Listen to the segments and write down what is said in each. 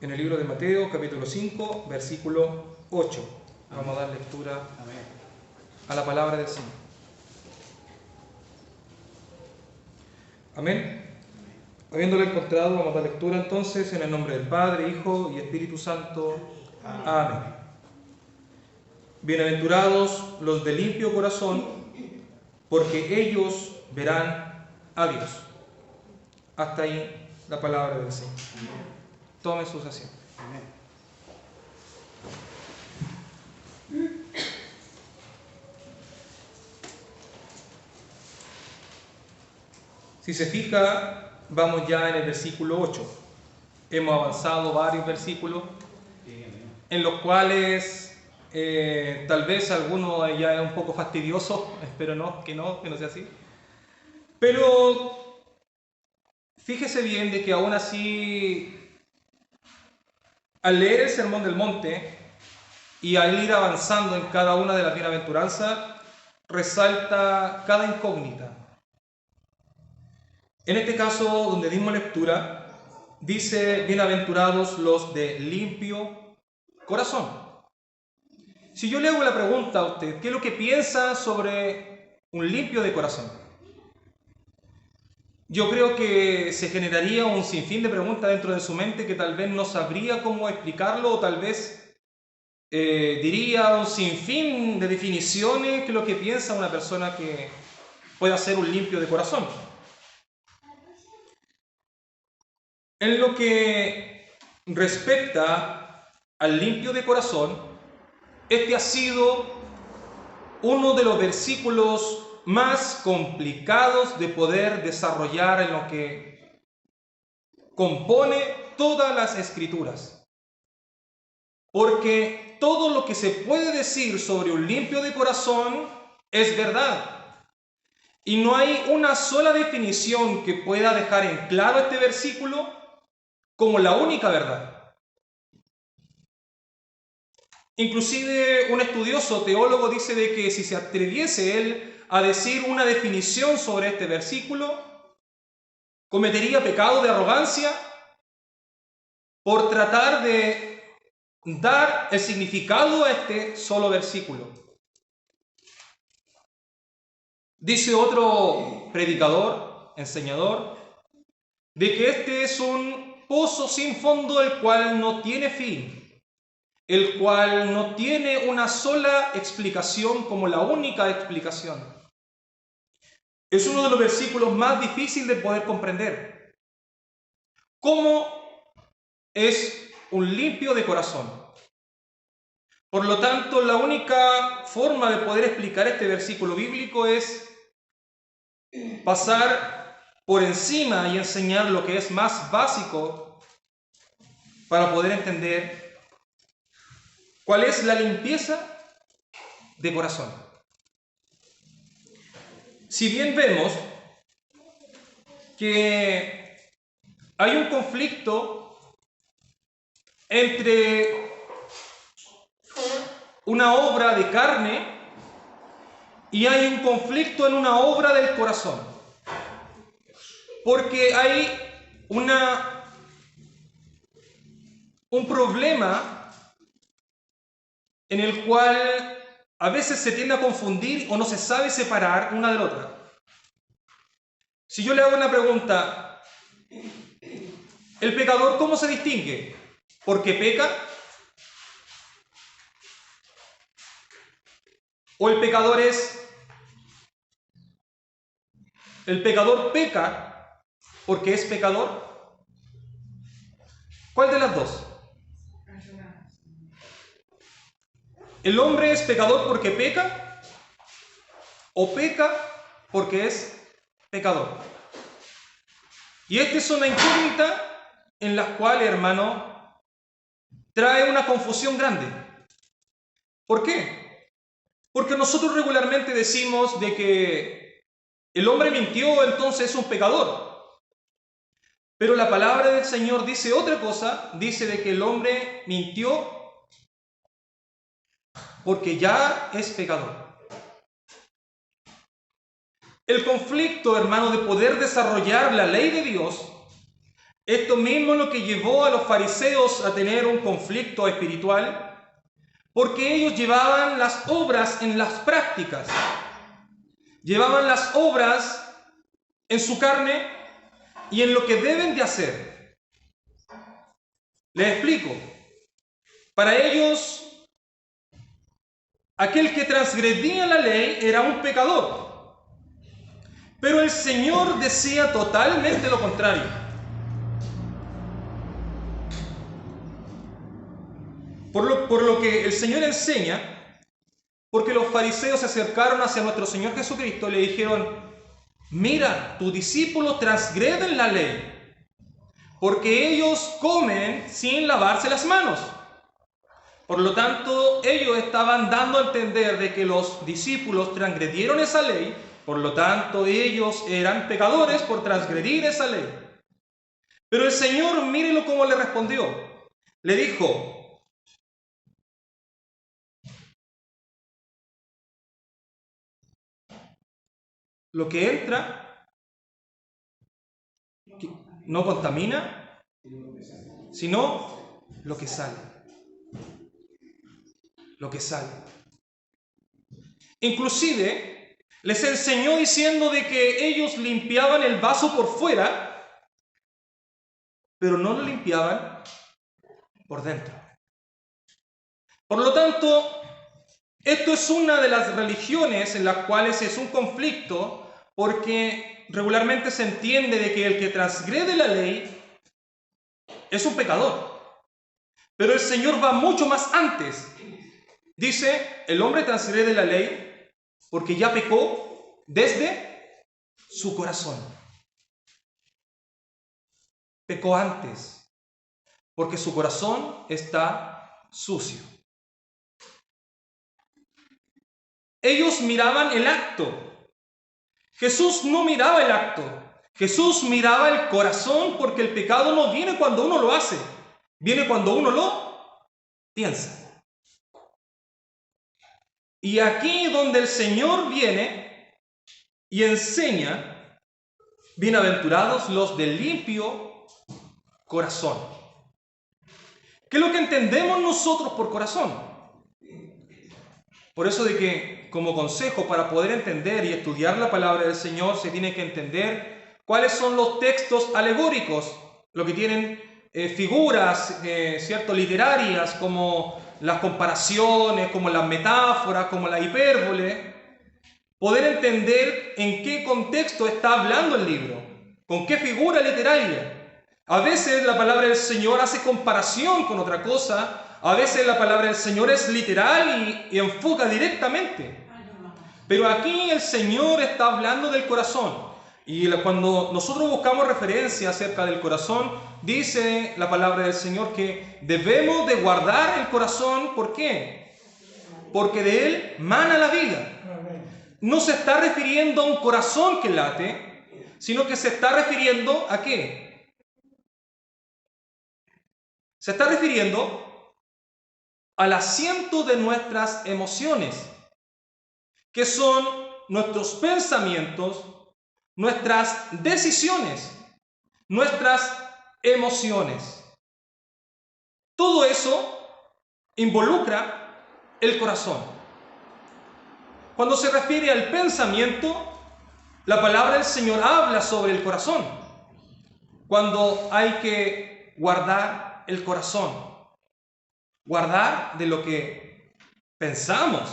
en el libro de Mateo, capítulo 5, versículo 8. Vamos a dar lectura a la palabra del Señor. Amén. Habiéndolo encontrado, vamos a dar lectura entonces en el nombre del Padre, Hijo y Espíritu Santo. Amén. Bienaventurados los de limpio corazón, porque ellos verán a Dios. Hasta ahí la palabra del Señor. Tomen sus asientos. Si se fija, vamos ya en el versículo 8. Hemos avanzado varios versículos en los cuales tal vez alguno ya es un poco fastidioso, espero que no sea así. Pero fíjese bien de que aún así, al leer el Sermón del Monte y al ir avanzando en cada una de las bienaventuranzas, resalta cada incógnita. En este caso, donde dimos lectura, dice: bienaventurados los de limpio corazón. Si yo le hago la pregunta a usted, ¿qué es lo que piensa sobre un limpio de corazón? Yo creo que se generaría un sinfín de preguntas dentro de su mente que tal vez no sabría cómo explicarlo, o tal vez diría un sinfín de definiciones que es lo que piensa una persona que pueda ser un limpio de corazón. En lo que respecta al limpio de corazón, este ha sido uno de los versículos más complicados de poder desarrollar en lo que compone todas las escrituras. Porque todo lo que se puede decir sobre un limpio de corazón es verdad. Y no hay una sola definición que pueda dejar en claro este versículo como la única verdad. Inclusive un estudioso teólogo dice de que si se atreviese él a decir una definición sobre este versículo, cometería pecado de arrogancia por tratar de dar el significado a este solo versículo. Dice otro predicador, enseñador, de que este es un pozo sin fondo, el cual no tiene fin, el cual no tiene una sola explicación como la única explicación. Es uno de los versículos más difíciles de poder comprender. ¿Cómo es un limpio de corazón? Por lo tanto, la única forma de poder explicar este versículo bíblico es pasar por encima y enseñar lo que es más básico para poder entender cuál es la limpieza de corazón. Si bien vemos que hay un conflicto entre una obra de carne y hay un conflicto en una obra del corazón, porque hay un problema en el cual a veces se tiende a confundir o no se sabe separar una de la otra. Si yo le hago una pregunta, ¿el pecador cómo se distingue? ¿Porque peca? ¿O el pecador peca porque es pecador? ¿Cuál de las dos? ¿El hombre es pecador porque peca? ¿O peca porque es pecador? Y esta es una incógnita en la cual, hermano, trae una confusión grande. ¿Por qué? Porque nosotros regularmente decimos de que el hombre mintió, entonces es un pecador. Pero la palabra del Señor dice otra cosa, dice de que el hombre mintió porque ya es pecador. El conflicto, hermano, de poder desarrollar la ley de Dios Esto mismo es lo que llevó a los fariseos a tener un conflicto espiritual, porque ellos llevaban las obras en las prácticas, llevaban las obras en su carne y en lo que deben de hacer. Les explico. Para ellos, aquel que transgredía la ley era un pecador, pero el Señor decía totalmente lo contrario. Por lo que el Señor enseña, porque los fariseos se acercaron hacia nuestro Señor Jesucristo y le dijeron: mira, tus discípulos transgreden la ley, porque ellos comen sin lavarse las manos. Por lo tanto, ellos estaban dando a entender de que los discípulos transgredieron esa ley, por lo tanto, ellos eran pecadores por transgredir esa ley. Pero el Señor, mírelo cómo le respondió. Le dijo: lo que entra no contamina, sino lo que sale. Lo que sale. Inclusive, les enseñó diciendo de que ellos limpiaban el vaso por fuera, pero no lo limpiaban por dentro. Por lo tanto, esto es una de las religiones en las cuales es un conflicto, porque regularmente se entiende de que el que transgrede la ley es un pecador. Pero el Señor va mucho más antes. Dice, el hombre transgrede la ley porque ya pecó desde su corazón. Pecó antes, porque su corazón está sucio. Ellos miraban el acto. Jesús no miraba el acto. Jesús miraba el corazón, porque el pecado no viene cuando uno lo hace, viene cuando uno lo piensa. Y aquí donde el Señor viene y enseña: bienaventurados los de limpio corazón. ¿Qué es lo que entendemos nosotros por corazón? Por eso de que, como consejo para poder entender y estudiar la palabra del Señor, se tiene que entender cuáles son los textos alegóricos, lo que tienen figuras, ¿cierto?, literarias, como las comparaciones, como las metáforas, como la hipérbole. Poder entender en qué contexto está hablando el libro, con qué figura literaria. A veces la palabra del Señor hace comparación con otra cosa. A veces la palabra del Señor es literal y enfoca directamente. Pero aquí el Señor está hablando del corazón. Y cuando nosotros buscamos referencia acerca del corazón, dice la palabra del Señor que debemos de guardar el corazón. ¿Por qué? Porque de él mana la vida. No se está refiriendo a un corazón que late, sino que se está refiriendo ¿a qué? Se está refiriendo al asiento de nuestras emociones, que son nuestros pensamientos, nuestras decisiones, nuestras emociones. Todo eso involucra el corazón. Cuando se refiere al pensamiento, la palabra del Señor habla sobre el corazón. Cuando hay que guardar el corazón, guardar de lo que pensamos,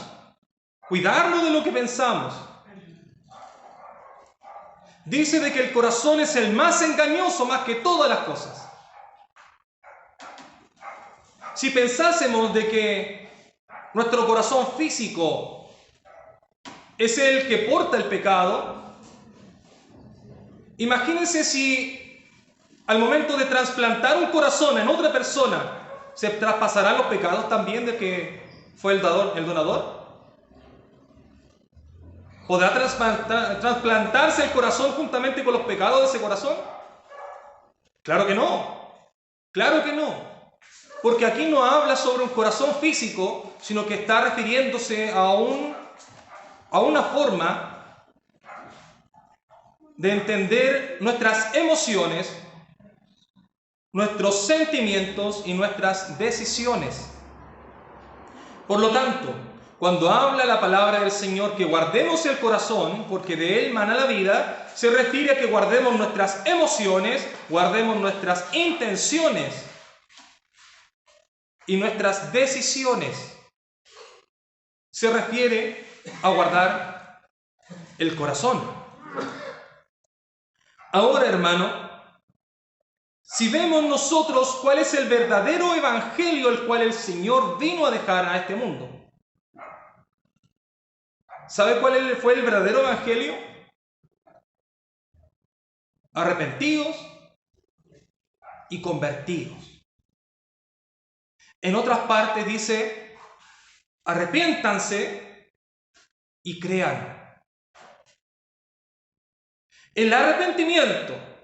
cuidarlo de lo que pensamos. Dice de que el corazón es el más engañoso más que todas las cosas. Si pensásemos de que nuestro corazón físico es el que porta el pecado, imagínense si al momento de trasplantar un corazón en otra persona, ¿se traspasarán los pecados también de que fue el donador? ¿Podrá trasplantarse el corazón juntamente con los pecados de ese corazón? Claro que no. Claro que no. Porque aquí no habla sobre un corazón físico, sino que está refiriéndose a una forma de entender nuestras emociones, nuestros sentimientos y nuestras decisiones. Por lo tanto, cuando habla la palabra del Señor que guardemos el corazón, porque de él mana la vida, se refiere a que guardemos nuestras emociones, guardemos nuestras intenciones y nuestras decisiones. Se refiere a guardar el corazón. Ahora, hermano, si vemos nosotros cuál es el verdadero evangelio el cual el Señor vino a dejar a este mundo. ¿Sabe cuál fue el verdadero evangelio? Arrepentidos y convertidos. En otras partes dice, arrepiéntanse y crean. El arrepentimiento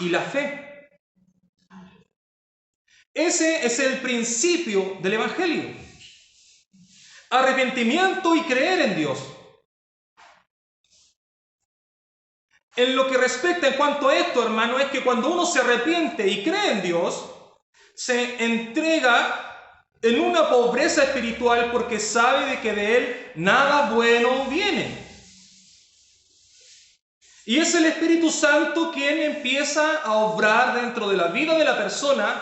y la fe. Ese es el principio del evangelio. Arrepentimiento y creer en Dios. En lo que respecta en cuanto a esto, hermano, es que cuando uno se arrepiente y cree en Dios, se entrega en una pobreza espiritual porque sabe de que de Él nada bueno viene. Y es el Espíritu Santo quien empieza a obrar dentro de la vida de la persona,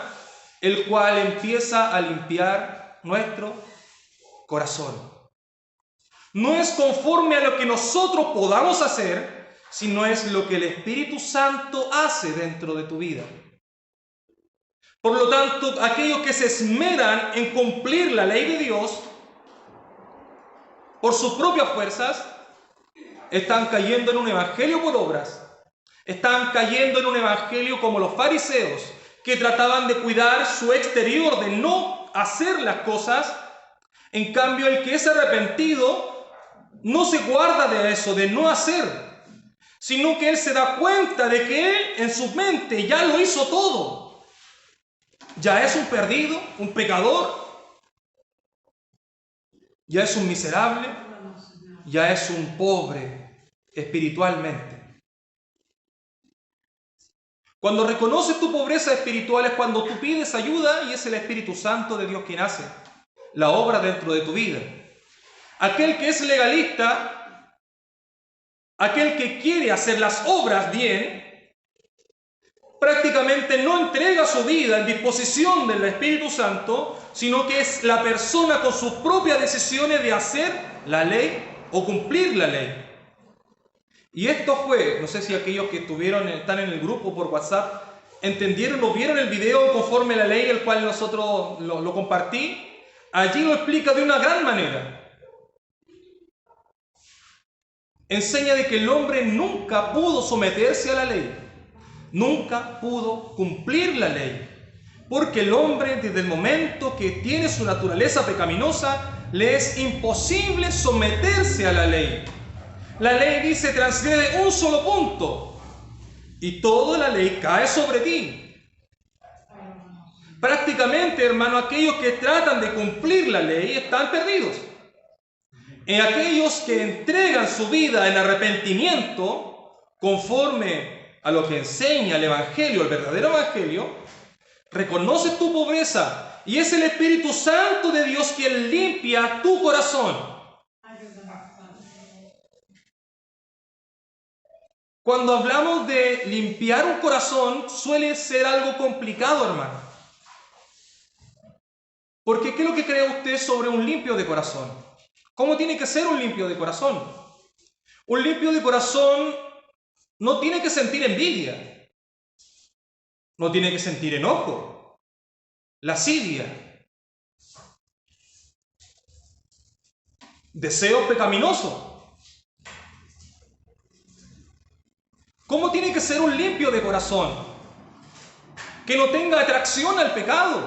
el cual empieza a limpiar nuestro corazón. No es conforme a lo que nosotros podamos hacer, sino es lo que el Espíritu Santo hace dentro de tu vida. Por lo tanto, aquellos que se esmeran en cumplir la ley de Dios por sus propias fuerzas, están cayendo en un evangelio por obras. Están cayendo en un evangelio como los fariseos, que trataban de cuidar su exterior, de no hacer las cosas. En cambio, el que es arrepentido no se guarda de eso, de no hacer, sino que él se da cuenta de que él en su mente ya lo hizo todo. Ya es un perdido, un pecador, ya es un miserable, ya es un pobre espiritualmente. Cuando reconoces tu pobreza espiritual es cuando tú pides ayuda y es el Espíritu Santo de Dios quien hace la obra dentro de tu vida. Aquel que es legalista, aquel que quiere hacer las obras bien, prácticamente no entrega su vida en disposición del Espíritu Santo, sino que es la persona con sus propias decisiones de hacer la ley o cumplir la ley. Y esto fue, no sé si aquellos que están en el grupo por WhatsApp, entendieron o vieron el video conforme a la ley, el cual nosotros lo compartí. Allí lo explica de una gran manera. Enseña de que el hombre nunca pudo someterse a la ley. Nunca pudo cumplir la ley, porque el hombre desde el momento que tiene su naturaleza pecaminosa le es imposible someterse a la ley. La ley dice transgrede un solo punto y toda la ley cae sobre ti. Prácticamente, hermano, aquellos que tratan de cumplir la ley están perdidos. En aquellos que entregan su vida en arrepentimiento conforme a lo que enseña el Evangelio, el verdadero Evangelio, reconoces tu pobreza y es el Espíritu Santo de Dios quien limpia tu corazón. Cuando hablamos de limpiar un corazón, suele ser algo complicado, hermano. Porque ¿qué es lo que cree usted sobre un limpio de corazón? ¿Cómo tiene que ser un limpio de corazón? Un limpio de corazón no tiene que sentir envidia. No tiene que sentir enojo, lascivia, deseo pecaminoso. ¿Cómo tiene que ser un limpio de corazón? Que no tenga atracción al pecado.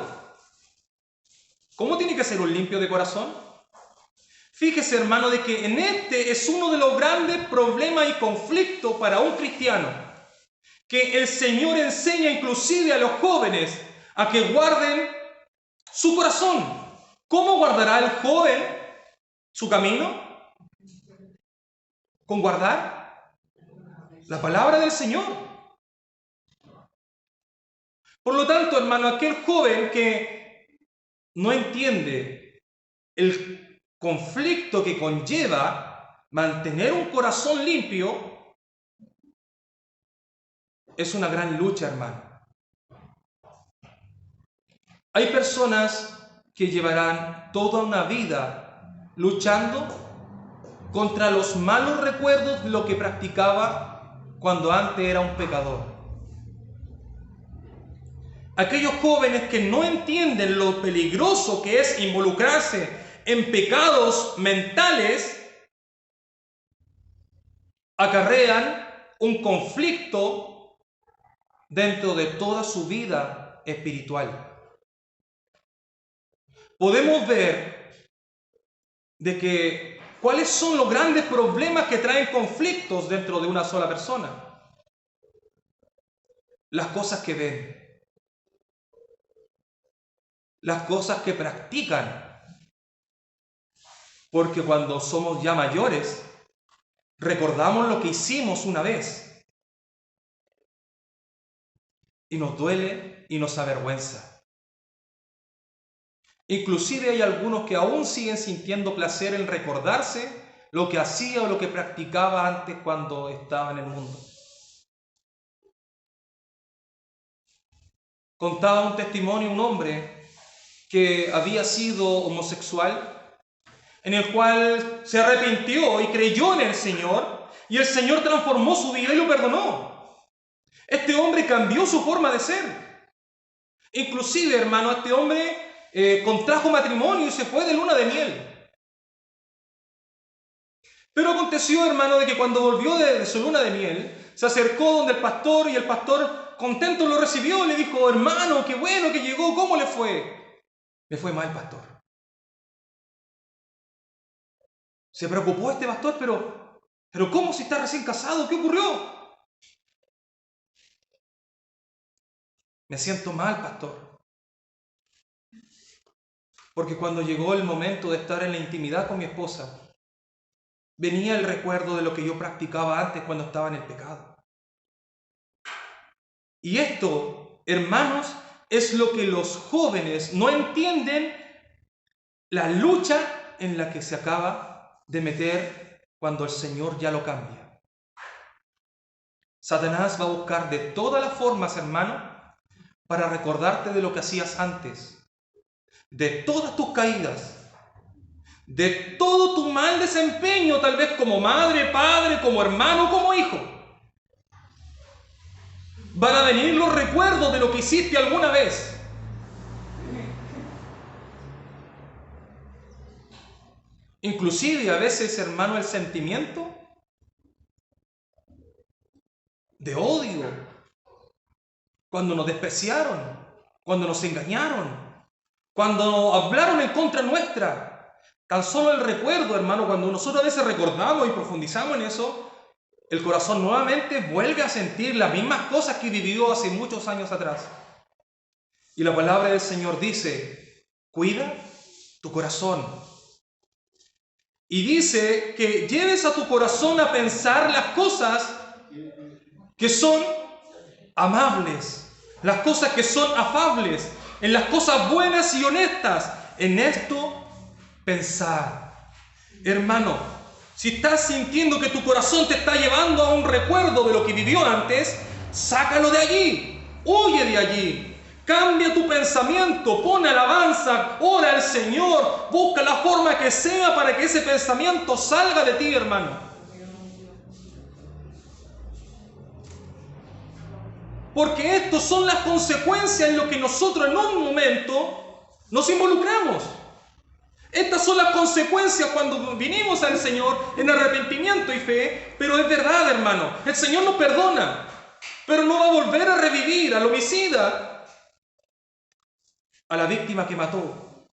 ¿Cómo tiene que ser un limpio de corazón? Fíjese, hermano, de que en este es uno de los grandes problemas y conflictos para un cristiano. Que el Señor enseña inclusive a los jóvenes a que guarden su corazón. ¿Cómo guardará el joven su camino? Con guardar la palabra del Señor. Por lo tanto, hermano, aquel joven que no entiende el conflicto que conlleva mantener un corazón limpio, es una gran lucha, hermano. Hay personas que llevarán toda una vida luchando contra los malos recuerdos de lo que practicaba cuando antes era un pecador. Aquellos jóvenes que no entienden lo peligroso que es involucrarse en pecados mentales, acarrean un conflicto dentro de toda su vida espiritual. Podemos ver de que cuáles son los grandes problemas que traen conflictos dentro de una sola persona. Las cosas que ven, las cosas que practican. Porque cuando somos ya mayores, recordamos lo que hicimos una vez y nos duele y nos avergüenza. Inclusive hay algunos que aún siguen sintiendo placer en recordarse lo que hacía o lo que practicaba antes cuando estaba en el mundo. Contaba un testimonio un hombre que había sido homosexual, en el cual se arrepintió y creyó en el Señor, y el Señor transformó su vida y lo perdonó. Este hombre cambió su forma de ser. Inclusive, hermano, este hombre contrajo matrimonio y se fue de luna de miel. Pero aconteció, hermano, de que cuando volvió de su luna de miel, se acercó donde el pastor, y el pastor contento lo recibió y le dijo: hermano, qué bueno que llegó, ¿cómo le fue? Le fue mal, pastor. Se preocupó este pastor, pero ¿cómo si está recién casado? ¿Qué ocurrió? Me siento mal, pastor. Porque cuando llegó el momento de estar en la intimidad con mi esposa, venía el recuerdo de lo que yo practicaba antes cuando estaba en el pecado. Y esto, hermanos, es lo que los jóvenes no entienden, la lucha en la que se acaba de meter cuando el Señor ya lo cambia. Satanás va a buscar de todas las formas, hermano, para recordarte de lo que hacías antes, de todas tus caídas, de todo tu mal desempeño, tal vez como madre, padre, como hermano, como hijo. Van a venir los recuerdos de lo que hiciste alguna vez. Inclusive a veces, hermano, el sentimiento de odio, cuando nos despreciaron, cuando nos engañaron, cuando hablaron en contra nuestra. Tan solo el recuerdo, hermano, cuando nosotros a veces recordamos y profundizamos en eso, el corazón nuevamente vuelve a sentir las mismas cosas que vivió hace muchos años atrás. Y la palabra del Señor dice: cuida tu corazón. Y dice que lleves a tu corazón a pensar las cosas que son amables, las cosas que son afables, en las cosas buenas y honestas. En esto pensar. Hermano, si estás sintiendo que tu corazón te está llevando a un recuerdo de lo que vivió antes, sácalo de allí, huye de allí. Cambia tu pensamiento, pon alabanza, ora al Señor, busca la forma que sea para que ese pensamiento salga de ti, hermano. Porque estas son las consecuencias en lo que nosotros en un momento nos involucramos. Estas son las consecuencias cuando vinimos al Señor en arrepentimiento y fe. Pero es verdad, hermano, el Señor nos perdona, pero no va a volver a revivir al homicida, a la víctima que mató.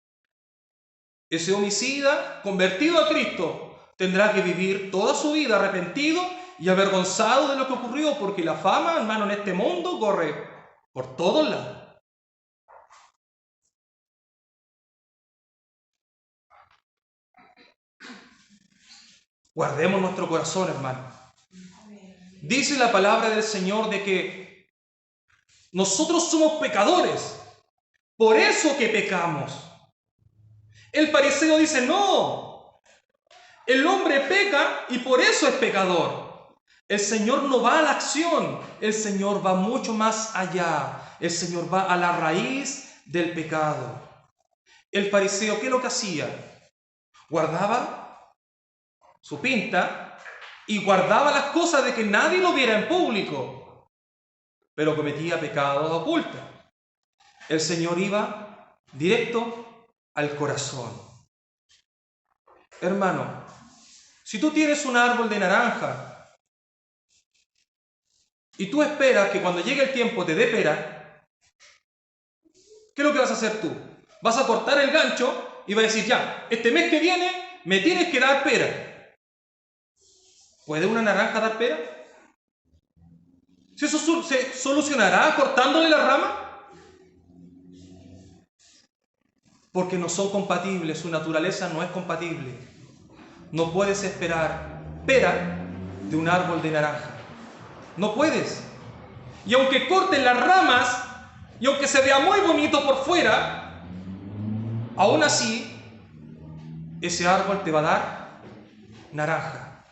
Ese homicida convertido a Cristo tendrá que vivir toda su vida arrepentido y avergonzado de lo que ocurrió, porque la fama, hermano, en este mundo corre por todos lados. Guardemos nuestro corazón, hermano. Dice la palabra del Señor de que Nosotros somos pecadores. Por eso que pecamos. El fariseo dice, no, el hombre peca y por eso es pecador. El Señor no va a la acción, el Señor va mucho más allá. El Señor va a la raíz del pecado. El fariseo, ¿qué es lo que hacía? Guardaba su pinta y guardaba las cosas de que nadie lo viera en público, pero cometía pecados ocultos. El Señor iba directo al corazón. Hermano, si tú tienes un árbol de naranja y tú esperas que cuando llegue el tiempo te dé pera, ¿qué es lo que vas a hacer tú? Vas a cortar el gancho y vas a decir, ya, este mes que viene me tienes que dar pera. ¿Puede una naranja dar pera? ¿Si eso se solucionará cortándole la rama? Porque no son compatibles, su naturaleza no es compatible. No puedes esperar pera de un árbol de naranja. No puedes. Y aunque corten las ramas, y aunque se vea muy bonito por fuera, aún así, ese árbol te va a dar naranja.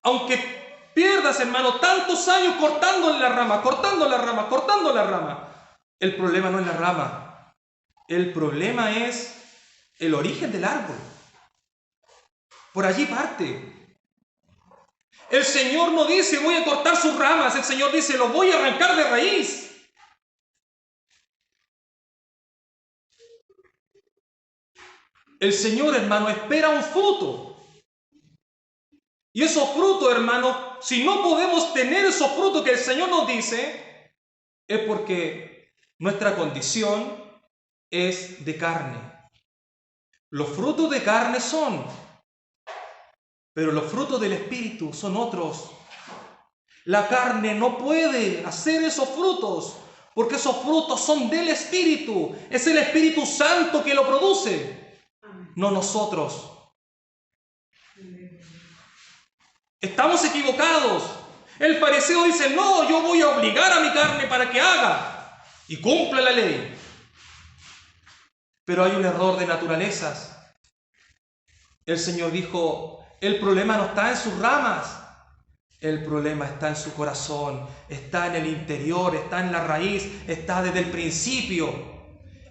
Aunque pierdas, hermano, tantos años cortando la rama, el problema no es la rama. El problema es el origen del árbol. Por allí parte. El Señor no dice, voy a cortar sus ramas. El Señor dice, lo voy a arrancar de raíz. El Señor, hermano, espera un fruto. Y esos frutos, hermano, si no podemos tener esos frutos que el Señor nos dice, es porque nuestra condición es de carne. Los frutos de carne son, pero los frutos del Espíritu son otros. La carne no puede hacer esos frutos, porque esos frutos son del Espíritu. Es el Espíritu Santo que lo produce. No nosotros. Estamos equivocados. El fariseo dice, no, yo voy a obligar a mi carne para que haga y cumpla la ley. Pero hay un error de naturalezas. El Señor dijo, el problema no está en sus ramas, el problema está en su corazón, está en el interior, está en la raíz, está desde el principio.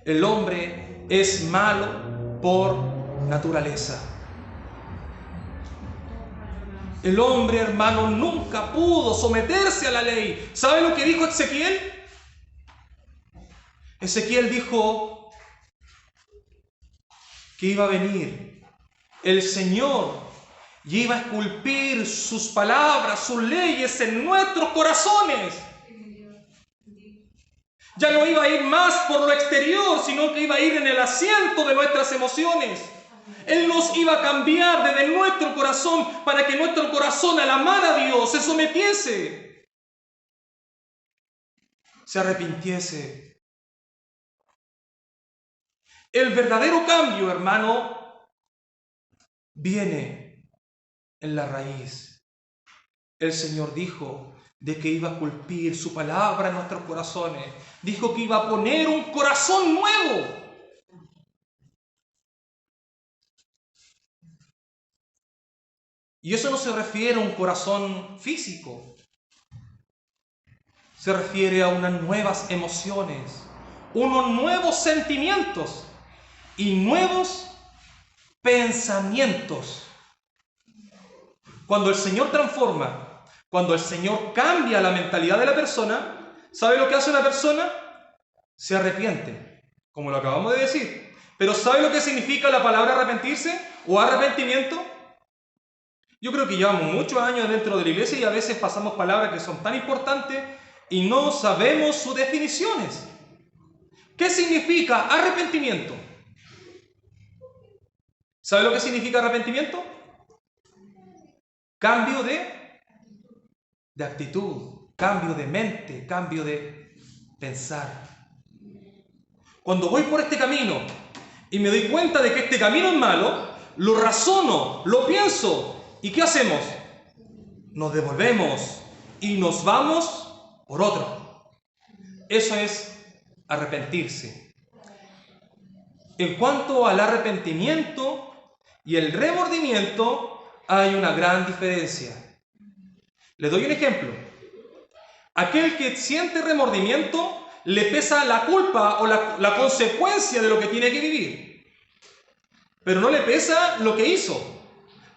El hombre es malo por naturaleza. El hombre, hermano, nunca pudo someterse a la ley. ¿Sabe lo que dijo Ezequiel? Ezequiel dijo que iba a venir el Señor y iba a esculpir sus palabras, sus leyes en nuestros corazones. Ya no iba a ir más por lo exterior, sino que iba a ir en el asiento de nuestras emociones. Él nos iba a cambiar desde nuestro corazón para que nuestro corazón al amar a Dios se sometiese, se arrepintiese. El verdadero cambio, hermano, viene en la raíz. El Señor dijo de que iba a esculpir su palabra en nuestros corazones. Dijo que iba a poner un corazón nuevo. Y eso no se refiere a un corazón físico. Se refiere a unas nuevas emociones, unos nuevos sentimientos y nuevos pensamientos. Cuando el Señor transforma, cuando el Señor cambia la mentalidad de la persona, ¿sabe lo que hace una persona? Se arrepiente, como lo acabamos de decir. Pero ¿sabe lo que significa la palabra arrepentirse o arrepentimiento? Yo creo que llevamos muchos años dentro de la iglesia y a veces pasamos palabras que son tan importantes y no sabemos sus definiciones. ¿Qué significa arrepentimiento? ¿Sabe lo que significa arrepentimiento? Cambio de actitud, cambio de mente, cambio de pensar. Cuando voy por este camino y me doy cuenta de que este camino es malo, lo razono, lo pienso. ¿Y qué hacemos? Nos devolvemos y nos vamos por otro. Eso es arrepentirse. En cuanto al arrepentimiento y el remordimiento, hay una gran diferencia. Le doy un ejemplo. Aquel que siente remordimiento le pesa la culpa o la consecuencia de lo que tiene que vivir. Pero no le pesa lo que hizo.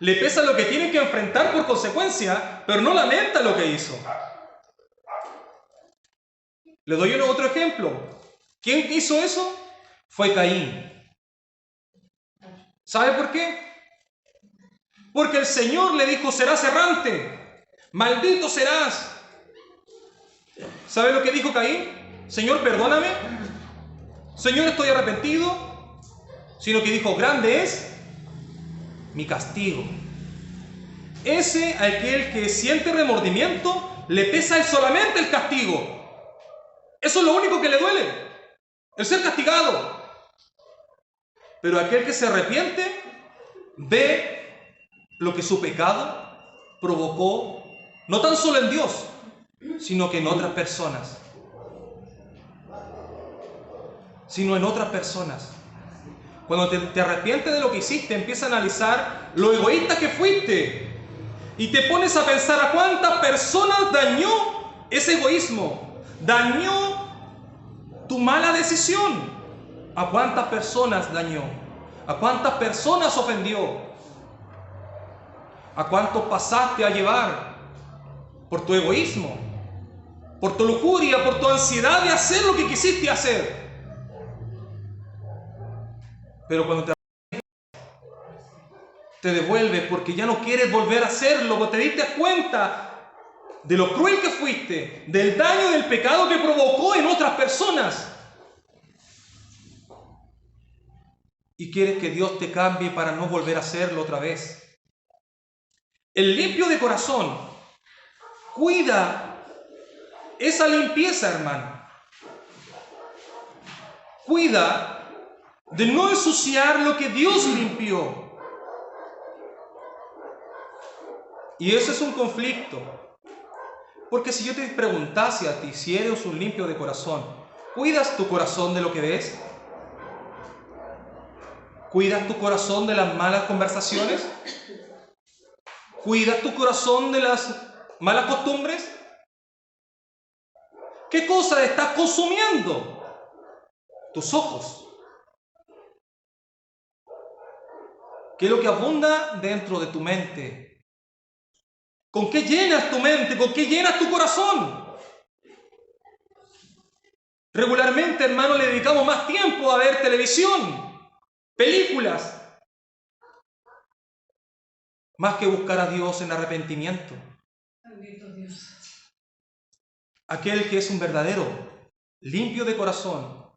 Le pesa lo que tiene que enfrentar por consecuencia, pero no lamenta lo que hizo. Le doy otro ejemplo. ¿Quién hizo eso? Fue Caín. ¿Sabe por qué? Porque el Señor le dijo, serás errante, maldito serás. ¿Sabe lo que dijo Caín? Señor, perdóname. Señor, estoy arrepentido. Sino que dijo, grande es mi castigo. Aquel que siente remordimiento, le pesa solamente el castigo. Eso es lo único que le duele, el ser castigado. Pero aquel que se arrepiente, ve lo que su pecado provocó, no tan solo en Dios, sino que en otras personas. Cuando te arrepientes de lo que hiciste, empieza a analizar lo egoísta que fuiste. Y te pones a pensar a cuántas personas dañó ese egoísmo, dañó tu mala decisión. ¿A cuántas personas dañó? ¿A cuántas personas ofendió? ¿A cuántos pasaste a llevar por tu egoísmo, por tu lujuria, por tu ansiedad de hacer lo que quisiste hacer? Pero cuando te devuelves porque ya no quieres volver a hacerlo, porque te diste cuenta de lo cruel que fuiste, del daño, del pecado que provocó en otras personas. Y quieres que Dios te cambie para no volver a hacerlo otra vez. El limpio de corazón cuida esa limpieza, hermano. Cuida de no ensuciar lo que Dios limpió. Y eso es un conflicto. Porque si yo te preguntase a ti, si eres un limpio de corazón, ¿cuidas tu corazón de lo que ves? ¿Cuidas tu corazón de las malas conversaciones? ¿Cuidas tu corazón de las malas costumbres? ¿Qué cosa estás consumiendo? Tus ojos. ¿Qué es lo que abunda dentro de tu mente? ¿Con qué llenas tu mente? ¿Con qué llenas tu corazón? Regularmente, hermano, le dedicamos más tiempo a ver televisión, películas, más que buscar a Dios en arrepentimiento. Bendito Dios. Aquel que es un verdadero limpio de corazón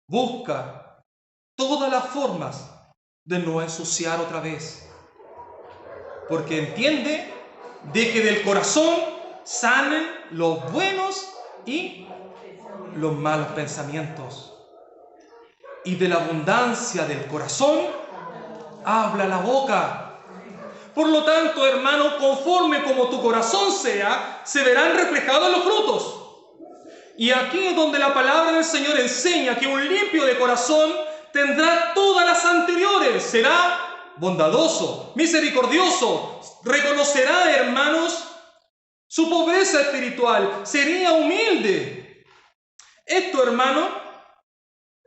busca todas las formas de no ensuciar otra vez, porque entiende de que del corazón salen los buenos y los malos pensamientos, y de la abundancia del corazón habla la boca. Por lo tanto, hermano, conforme como tu corazón sea, se verán reflejados los frutos. Y aquí es donde la palabra del Señor enseña que un limpio de corazón tendrá todas las anteriores. Será bondadoso, misericordioso, reconocerá, hermanos, su pobreza espiritual, sería humilde. Esto, hermano,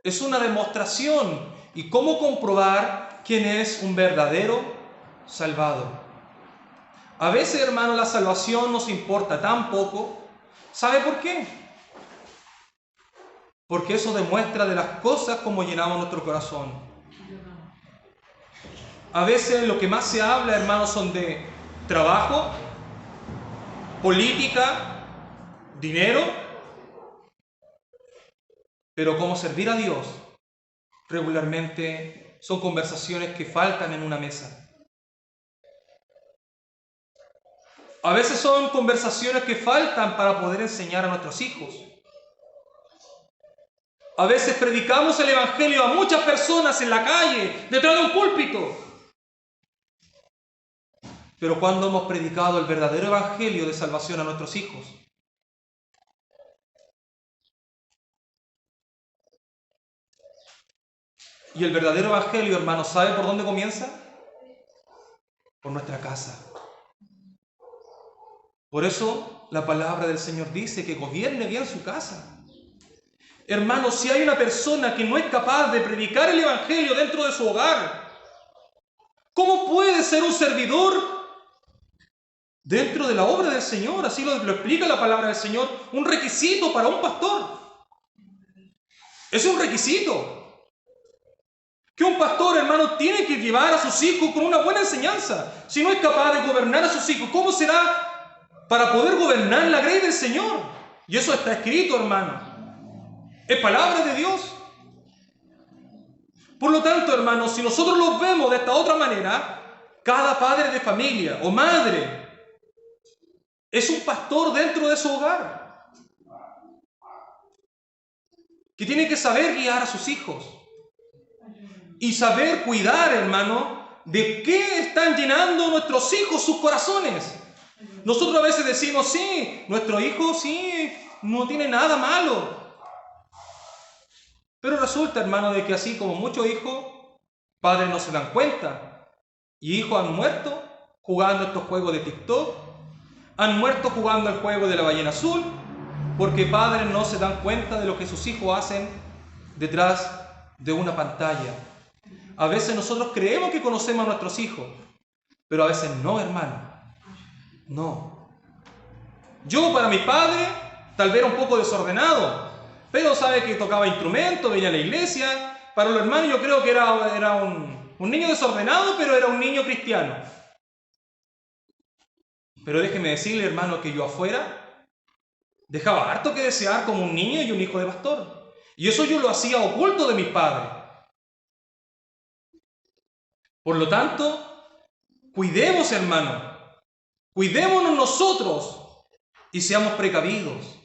es una demostración y cómo comprobar quién es un verdadero salvado. A veces, hermano, la salvación nos importa tan poco. ¿Sabe por qué? Porque eso demuestra de las cosas como llenamos nuestro corazón. A veces lo que más se habla, hermano, son de trabajo, política, dinero, pero cómo servir a Dios regularmente son conversaciones que faltan en una mesa. A veces son conversaciones que faltan para poder enseñar a nuestros hijos. A veces predicamos el Evangelio a muchas personas en la calle, detrás de un púlpito. Pero cuando hemos predicado el verdadero Evangelio de salvación a nuestros hijos, Y el verdadero evangelio, hermanos, ¿sabe por dónde comienza? Por nuestra casa. Por eso la palabra del Señor dice que gobierne bien su casa. Hermanos, si hay una persona que no es capaz de predicar el evangelio dentro de su hogar, ¿cómo puede ser un servidor dentro de la obra del Señor? Así lo explica la palabra del Señor. Un requisito para un pastor. Es un requisito. Que un pastor, hermano, tiene que llevar a sus hijos con una buena enseñanza. Si no es capaz de gobernar a sus hijos, ¿cómo será para poder gobernar la grey del Señor? Y eso está escrito, hermano. Es palabra de Dios. Por lo tanto, hermanos, si nosotros lo vemos de esta otra manera, cada padre de familia o madre es un pastor dentro de su hogar, que tiene que saber guiar a sus hijos y saber cuidar, hermano, de qué están llenando nuestros hijos sus corazones. Nosotros a veces decimos, sí, nuestro hijo sí, no tiene nada malo. Pero resulta, hermano, de que así como muchos hijos, padres no se dan cuenta. Y hijos han muerto jugando estos juegos de TikTok, han muerto jugando el juego de la ballena azul, porque padres no se dan cuenta de lo que sus hijos hacen detrás de una pantalla. A veces nosotros creemos que conocemos a nuestros hijos, pero a veces no, hermano. No. Yo para mi padre tal vez era un poco desordenado, pero sabe que tocaba instrumentos, venía a la iglesia. Para los hermanos yo creo que era un niño desordenado, pero era un niño cristiano. Pero déjeme decirle, hermano, que yo afuera dejaba harto que desear como un niño y un hijo de pastor. Y eso yo lo hacía oculto de mis padres. Por lo tanto, cuidemos, hermano, cuidémonos nosotros y seamos precavidos.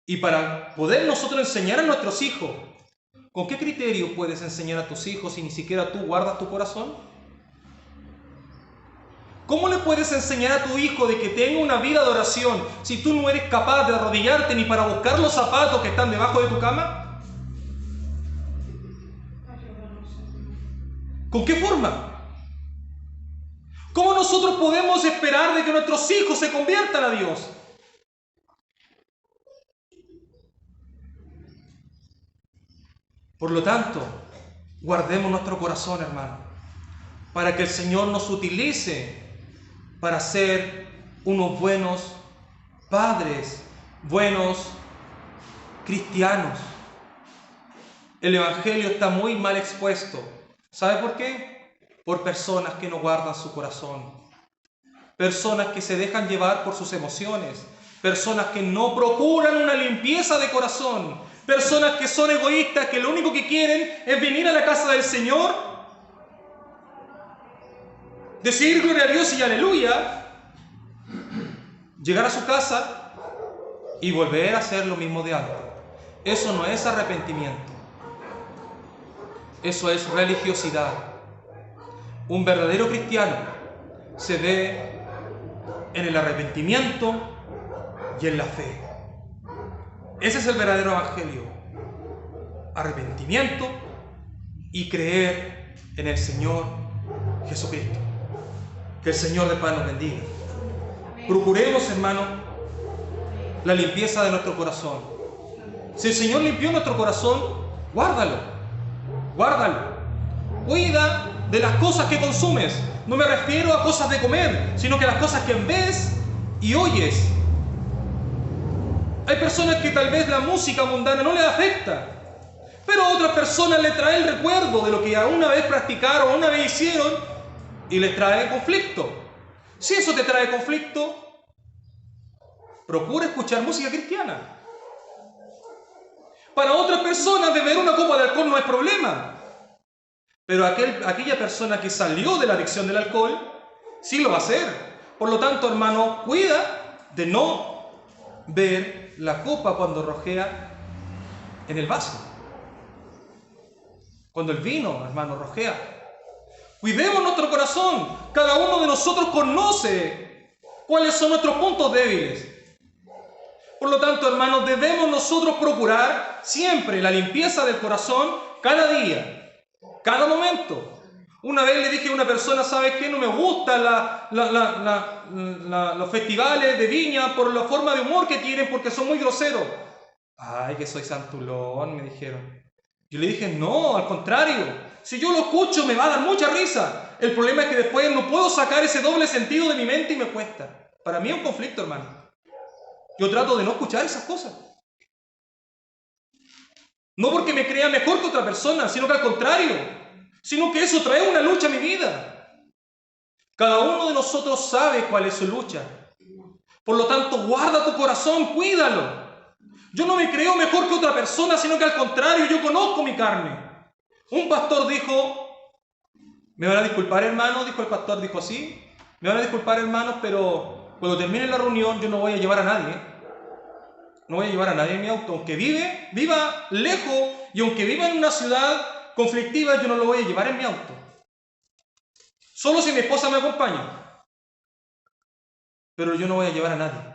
Y para poder nosotros enseñar a nuestros hijos, ¿con qué criterio puedes enseñar a tus hijos si ni siquiera tú guardas tu corazón? ¿Cómo le puedes enseñar a tu hijo de que tenga una vida de oración si tú no eres capaz de arrodillarte ni para buscar los zapatos que están debajo de tu cama? ¿Con qué forma? ¿Cómo nosotros podemos esperar de que nuestros hijos se conviertan a Dios? Por lo tanto, guardemos nuestro corazón, hermano, para que el Señor nos utilice para ser unos buenos padres, buenos cristianos. El Evangelio está muy mal expuesto. ¿Sabe por qué? Por personas que no guardan su corazón. Personas que se dejan llevar por sus emociones. Personas que no procuran una limpieza de corazón. Personas que son egoístas, que lo único que quieren es venir a la casa del Señor, decir gloria a Dios y aleluya, llegar a su casa y volver a hacer lo mismo de antes. Eso no es arrepentimiento. Eso es religiosidad. Un verdadero cristiano se ve en el arrepentimiento y en la fe. Ese es el verdadero evangelio. Arrepentimiento y creer en el Señor Jesucristo. Que el Señor de paz nos bendiga. Procuremos, hermano, la limpieza de nuestro corazón. Si el Señor limpió nuestro corazón, guárdalo. Guárdalo. Cuida de las cosas que consumes. No me refiero a cosas de comer, sino que a las cosas que ves y oyes. Hay personas que tal vez la música mundana no les afecta, pero a otras personas les trae el recuerdo de lo que una vez practicaron, una vez hicieron, y les trae conflicto. Si eso te trae conflicto, procura escuchar música cristiana. Para otras personas beber una copa de alcohol no es problema, pero aquella persona que salió de la adicción del alcohol, sí lo va a hacer. Por lo tanto, hermano, cuida de no ver la copa cuando rojea en el vaso. Cuando el vino, hermano, rojea. Cuidemos nuestro corazón. Cada uno de nosotros conoce cuáles son nuestros puntos débiles. Por lo tanto, hermanos, debemos nosotros procurar siempre la limpieza del corazón cada día, cada momento. Una vez le dije a una persona, ¿sabes qué? No me gustan los festivales de Viña por la forma de humor que tienen porque son muy groseros. Ay, que soy santulón, me dijeron. Yo le dije, no, al contrario. Si yo lo escucho me va a dar mucha risa. El problema es que después no puedo sacar ese doble sentido de mi mente y me cuesta. Para mí es un conflicto, hermano. Yo trato de no escuchar esas cosas. No porque me crea mejor que otra persona, sino que al contrario. Sino que eso trae una lucha a mi vida. Cada uno de nosotros sabe cuál es su lucha. Por lo tanto, guarda tu corazón, cuídalo. Yo no me creo mejor que otra persona, sino que al contrario, yo conozco mi carne. Un pastor dijo, me van a disculpar hermanos, dijo el pastor, dijo así, me van a disculpar hermanos, pero cuando termine la reunión yo no voy a llevar a nadie. No voy a llevar a nadie en mi auto, aunque viva lejos y aunque viva en una ciudad conflictiva, yo no lo voy a llevar en mi auto. Solo si mi esposa me acompaña. Pero yo no voy a llevar a nadie.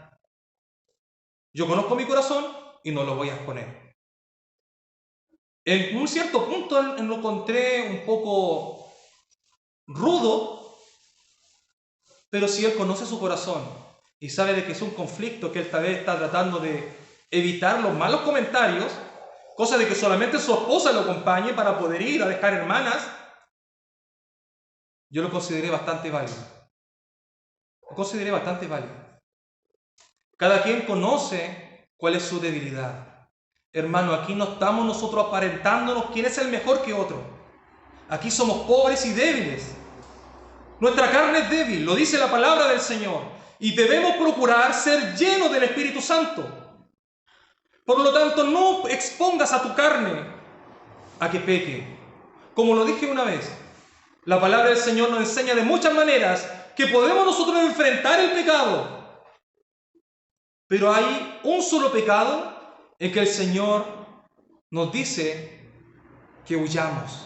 Yo conozco mi corazón y no lo voy a exponer. En un cierto punto lo encontré un poco rudo, pero si él conoce su corazón y sabe de que es un conflicto que él tal vez está tratando de evitar los malos comentarios, cosa de que solamente su esposa lo acompañe para poder ir a dejar hermanas, yo lo consideré bastante válido. Lo consideré bastante válido. Cada quien conoce cuál es su debilidad. Hermano, aquí no estamos nosotros aparentándonos quién es el mejor que otro. Aquí somos pobres y débiles. Nuestra carne es débil, lo dice la palabra del Señor. Y debemos procurar ser llenos del Espíritu Santo. Por lo tanto, no expongas a tu carne a que peque. Como lo dije una vez, la palabra del Señor nos enseña de muchas maneras que podemos nosotros enfrentar el pecado. Pero hay un solo pecado en que el Señor nos dice que huyamos.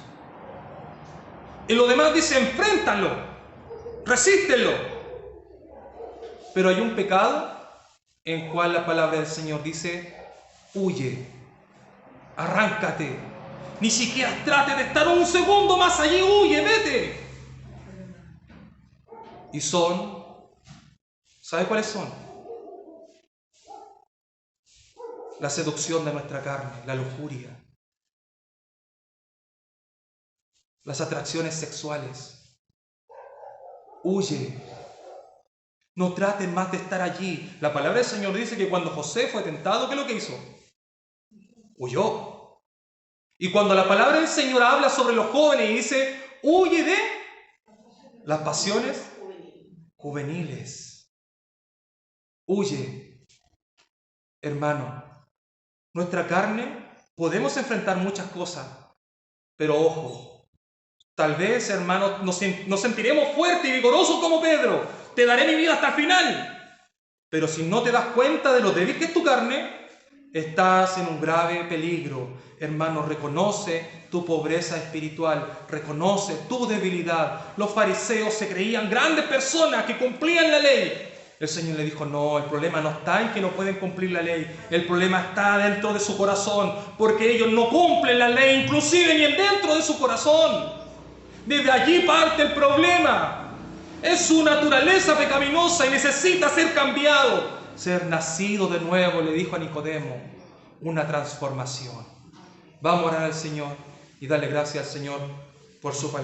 Y lo demás dice, enfréntalo, resístelo. Pero hay un pecado en cual la palabra del Señor dice, huye, arráncate, ni siquiera trate de estar un segundo más allí, huye, vete. Y son, ¿sabe cuáles son? La seducción de nuestra carne, la lujuria, las atracciones sexuales. Huye. No traten más de estar allí. La palabra del Señor dice que cuando José fue tentado, ¿qué es lo que hizo? Huyó. Y cuando la palabra del Señor habla sobre los jóvenes y dice, huye de las pasiones juveniles. Huye. Hermano, nuestra carne, podemos enfrentar muchas cosas, pero ojo, tal vez, hermano, nos sentiremos fuertes y vigorosos como Pedro. Te daré mi vida hasta el final. Pero si no te das cuenta de lo débil que es tu carne, estás en un grave peligro. Hermano, reconoce tu pobreza espiritual, reconoce tu debilidad. Los fariseos se creían grandes personas que cumplían la ley. El Señor le dijo, no, el problema no está en que no pueden cumplir la ley. El problema está dentro de su corazón, porque ellos no cumplen la ley, inclusive ni dentro de su corazón. Desde allí parte el problema. Es su naturaleza pecaminosa y necesita ser cambiado. Ser nacido de nuevo, le dijo a Nicodemo, una transformación. Vamos a orar al Señor y darle gracias al Señor por su palabra.